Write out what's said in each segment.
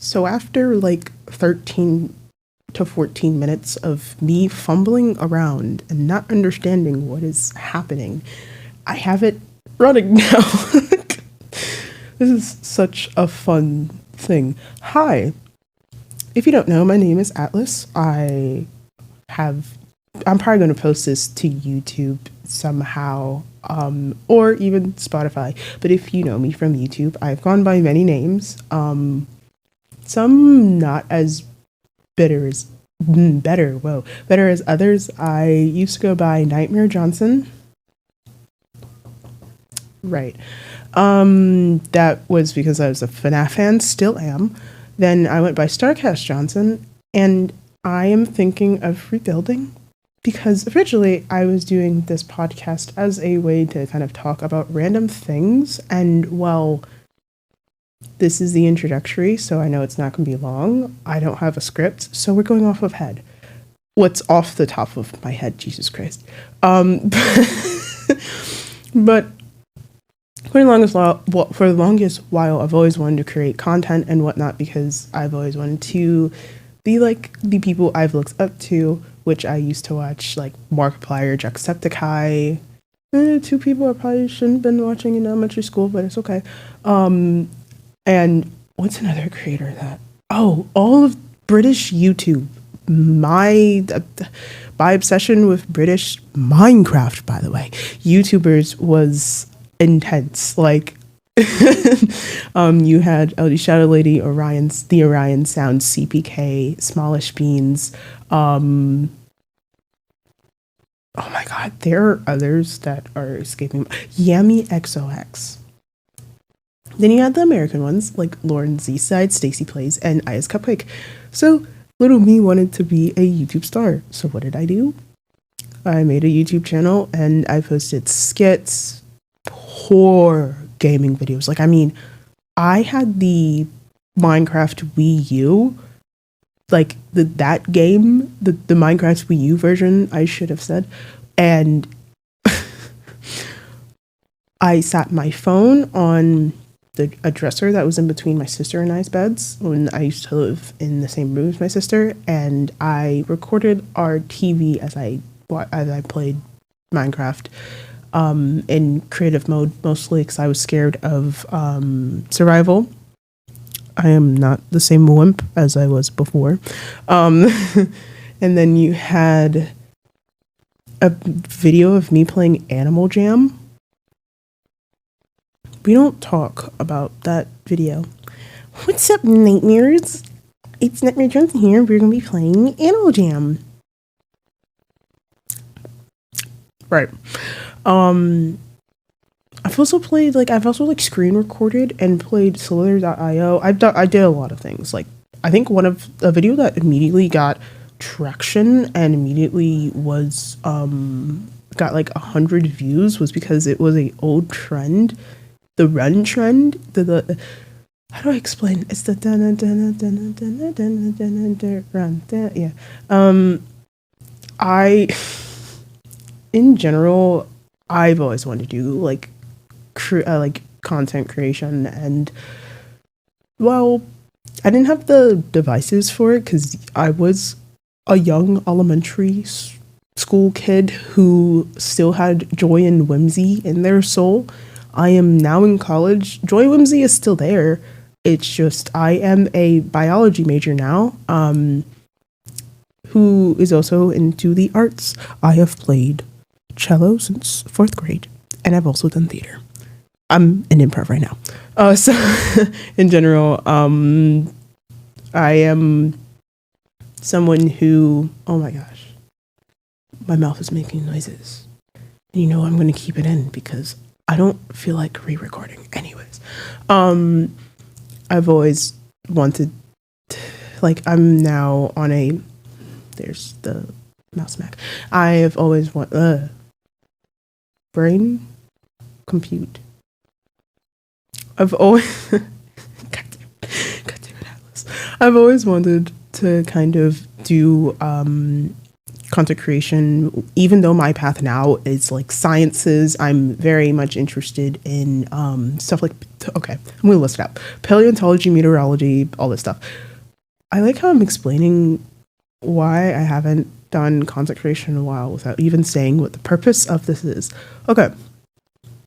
So after like 13 to 14 minutes of me fumbling around and not understanding what is happening, I have it running now. This is such a fun thing. Hi. If you don't know, my name is Atlas. I'm probably going to post this to YouTube somehow, or even Spotify. But if you know me from YouTube, I've gone by many names. Some not as better as others. I used to go by Nightmare Johnson. Right. That was because I was a FNAF fan, still am. Then I went by Starcast Johnson, and I am thinking of rebuilding because originally I was doing this podcast as a way to kind of talk about random things, and well, this is the introductory, so I know it's not going to be long. I don't have a script, so we're going off of head. What's off the top of my head, Jesus Christ. But for the longest while, I've always wanted to create content and whatnot because I've always wanted to be like the people I've looked up to, which I used to watch, like Markiplier, Jacksepticeye, two people I probably shouldn't have been watching in elementary school, but it's okay. And what's another creator that? Oh, all of British YouTube. My obsession with British Minecraft, by the way, YouTubers was intense. Like, you had LD Shadow Lady, the Orion Sound, CPK, Smallish Beans. Oh my God, there are others that are escaping. Yami XOX. Then you had the American ones like Lauren Z-Side, Stacy Plays, and Ice Cupcake. So little me wanted to be a YouTube star. So what did I do? I made a YouTube channel and I posted skits, poor gaming videos. Like, I mean, I had the Minecraft Wii U, like that game, the Minecraft Wii U version, I should have said, and I sat my phone on a dresser that was in between my sister and I's beds when I used to live in the same room as my sister, and I recorded our TV as I played Minecraft in creative mode, mostly because I was scared of survival. I am not the same wimp as I was before. And then you had a video of me playing Animal Jam. We don't talk about that video. What's up, nightmares? It's Nightmare Johnson here. We're going to be playing Animal Jam. Right. I've also screen recorded and played Slither.io. I did a lot of things. Like, I think a video that immediately got traction and immediately was, got like 100 views was because it was a old trend. The run trend, how do I explain? It's the run, yeah. In general, I've always wanted to do like content creation, and well, I didn't have the devices for it because I was a young elementary school kid who still had joy and whimsy in their soul. I am now in college. Joy whimsy is still there. It's just I am a biology major now, who is also into the arts. I have played cello since 4th grade, and I've also done theater. I'm in improv right now. So in general, I am someone who, oh my gosh, my mouth is making noises. And you know I'm going to keep it in because I don't feel like re-recording anyways. I've always wanted I'm now on there's the mouse smack. I have always brain compute. I've always God damn it, Atlas. I've always wanted to kind of do content creation, even though my path now is like sciences. I'm very much interested in stuff like Okay, I'm gonna list it out. Paleontology, meteorology, all this stuff. I like how I'm explaining why I haven't done content creation in a while without even saying what the purpose of this is. Okay,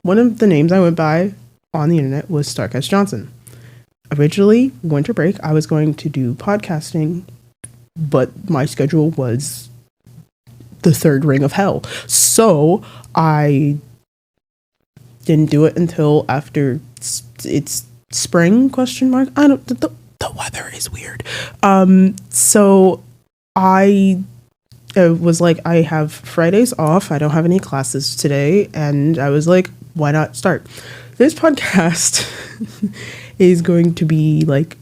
one of the names I went by on the internet was Starcast Johnson. Originally, winter break, I was going to do podcasting, but my schedule was the third ring of hell. So I didn't do it until after it's spring, question mark. I don't, the weather is weird. So I was like, I have Fridays off. I don't have any classes today. And I was like, why not start? This podcast is going to be like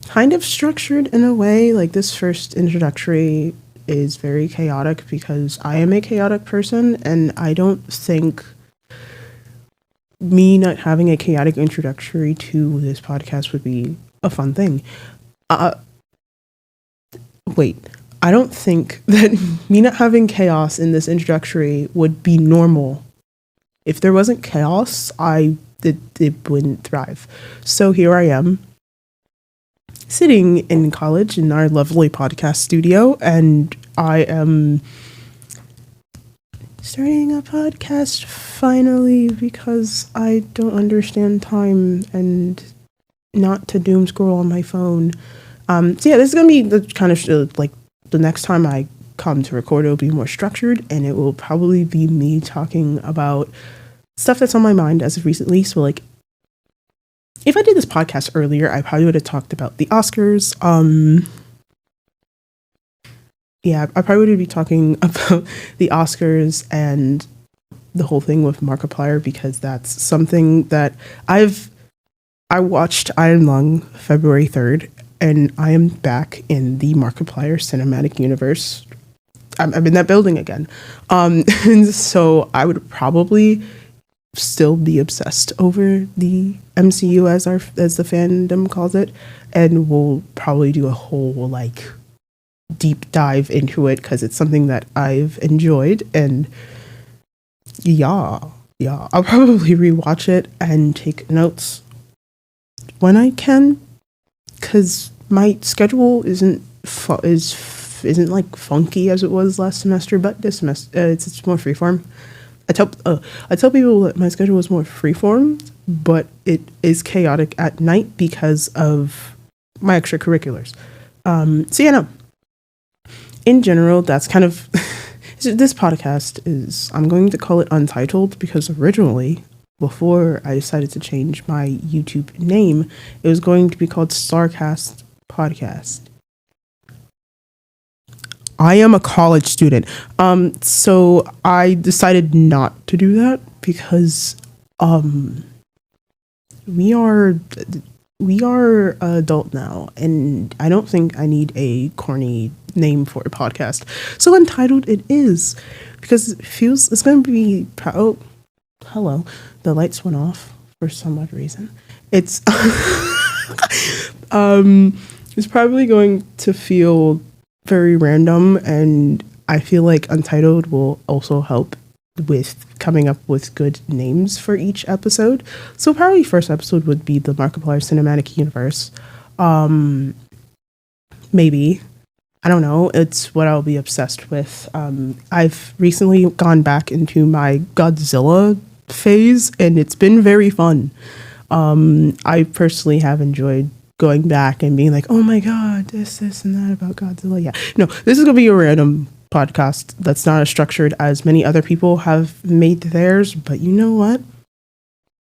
kind of structured in a way. Like this first introductory is very chaotic because I am a chaotic person, and I don't think me not having a chaotic introductory to this podcast would be a fun thing. Wait, I don't think that me not having chaos in this introductory would be normal. If there wasn't chaos, it wouldn't thrive. So here I am, sitting in college in our lovely podcast studio, and I am starting a podcast finally because I don't understand time and not to doom scroll on my phone. So yeah, this is gonna be the kind of like the next time I come to record, it'll be more structured, and it will probably be me talking about stuff that's on my mind as of recently. So like, if I did this podcast earlier, I probably would have talked about the Oscars. Yeah, I probably would be talking about the Oscars and the whole thing with Markiplier, because that's something that I watched Iron Lung February 3rd, and I am back in the Markiplier cinematic universe. I'm in that building again. And so I would probably still be obsessed over the MCU as the fandom calls it, and we'll probably do a whole like deep dive into it because it's something that I've enjoyed. And yeah, I'll probably rewatch it and take notes when I can, because my schedule isn't like funky as it was last semester, but this semester it's more freeform. I tell people that my schedule is more freeform, but it is chaotic at night because of my extracurriculars. So yeah, no. In general, that's kind of this podcast is, I'm going to call it Untitled, because originally, before I decided to change my YouTube name, it was going to be called Starcast Podcast. I am a college student. So I decided not to do that because we are adult now, and I don't think I need a corny name for a podcast. So Untitled it is, because it's going to be oh, hello, the lights went off for some odd reason. It's it's probably going to feel very random, and I feel like Untitled will also help with coming up with good names for each episode. So probably first episode would be the Markiplier Cinematic Universe. Maybe. I don't know. It's what I'll be obsessed with. I've recently gone back into my Godzilla phase, and it's been very fun. I personally have enjoyed going back and being like, oh my god, this and that about Godzilla. Yeah. No, this is going to be a random podcast that's not as structured as many other people have made theirs, but you know what?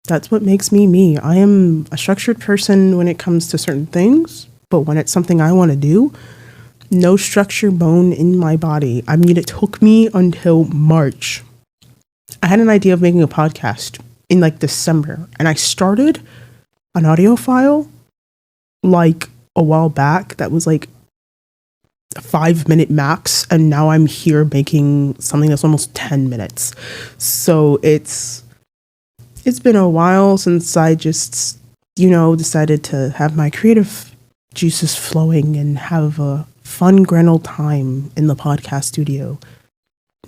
That's what makes me me. I am a structured person when it comes to certain things, but when it's something I want to do, no structure bone in my body. I mean, it took me until March. I had an idea of making a podcast in like December, and I started an audio file like a while back that was like a 5-minute max, and now I'm here making something that's almost 10 minutes. So it's been a while since I just, decided to have my creative juices flowing and have a fun grand time in the podcast studio.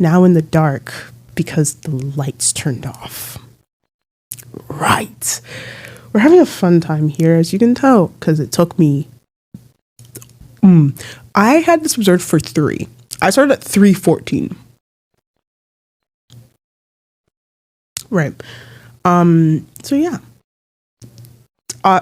Now in the dark because the lights turned off. right. We're having a fun time here, as you can tell, because it took me. I had this reserved for 3. I started at 3:14. Right. So yeah. Uh,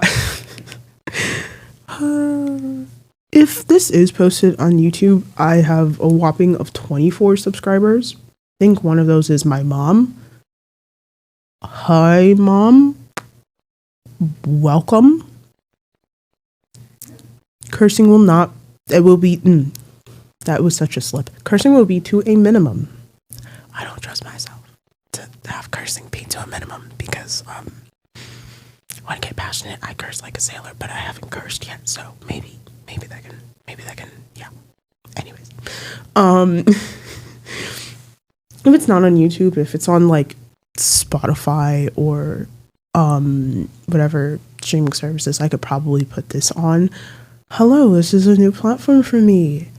if this is posted on YouTube, I have a whopping of 24 subscribers. I think one of those is my mom. Hi, Mom. Welcome. Cursing will not. It will be. That was such a slip. Cursing will be to a minimum. I don't trust myself to have cursing be to a minimum because when I get passionate, I curse like a sailor, but I haven't cursed yet, so maybe that can, yeah. Anyways, if it's not on YouTube, if it's on like Spotify or whatever streaming services, I could probably put this on. Hello, this is a new platform for me.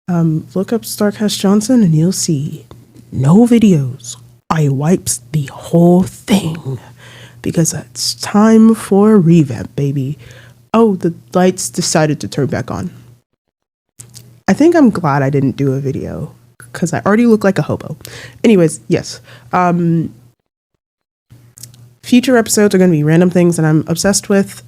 Look up Starcast Johnson and you'll see no videos. I wipes the whole thing because it's time for a revamp, baby. Oh, the lights decided to turn back on. I think I'm glad I didn't do a video because I already look like a hobo. Anyways, yes. Future episodes are going to be random things that I'm obsessed with.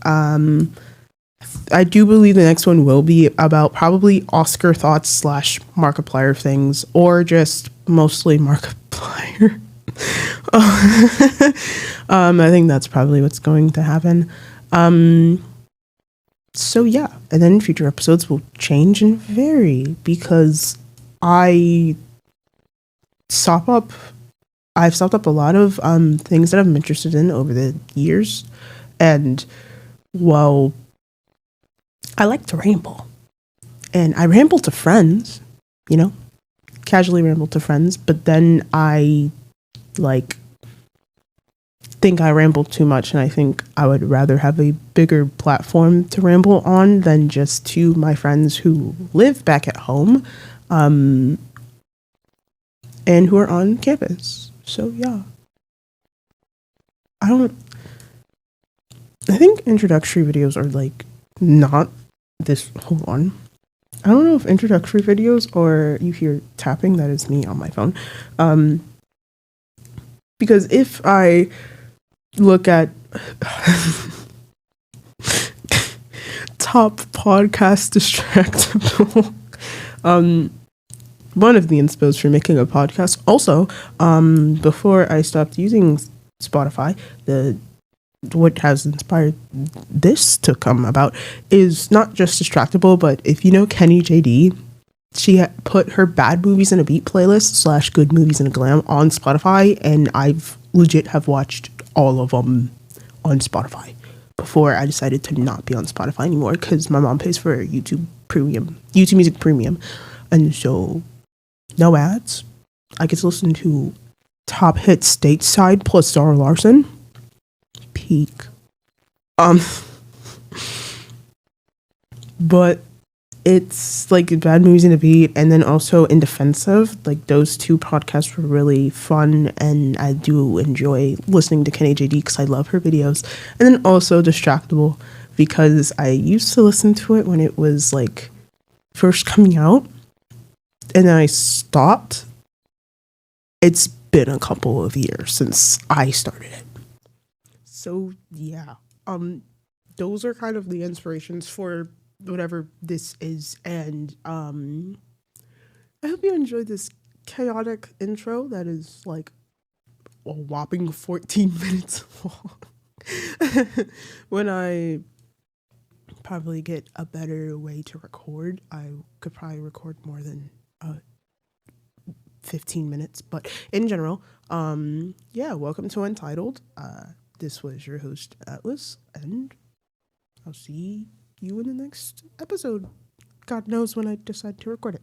I do believe the next one will be about probably Oscar thoughts / Markiplier things, or just mostly Markiplier. I think that's probably what's going to happen. So yeah, and then future episodes will change and vary because I've stopped up a lot of things that I'm interested in over the years, and well, I like to ramble, and I ramble to friends, casually ramble to friends, but then I think I ramble too much, and I think I would rather have a bigger platform to ramble on than just to my friends who live back at home, and who are on campus. So yeah, I think introductory videos are not this. Hold on. I don't know if introductory videos or you hear tapping. That is me on my phone. Because if I look at top podcast distractible, one of the inspos for making a podcast. Also, before I stopped using Spotify, what has inspired this to come about is not just distractible, but if you know Kenny JD, she put her bad movies in a beat playlist / good movies in a glam on Spotify, and I've legit have watched all of them on Spotify before I decided to not be on Spotify anymore because my mom pays for YouTube Music Premium, and so no ads. I get to listen to top hit stateside plus Zara Larson. Peak. But it's like bad movies in a beat, and then also in defensive. Like those two podcasts were really fun, and I do enjoy listening to Kenny JD because I love her videos. And then also distractible because I used to listen to it when it was first coming out, and then I stopped. It's been a couple of years since I started it. So yeah, those are kind of the inspirations for whatever this is, and I hope you enjoyed this chaotic intro that is a whopping 14 minutes long. When I probably get a better way to record, I could probably record more than 15 minutes, but in general, yeah, welcome to Untitled. This was your host, Atlas, and I'll see you in the next episode. God knows when I decide to record it.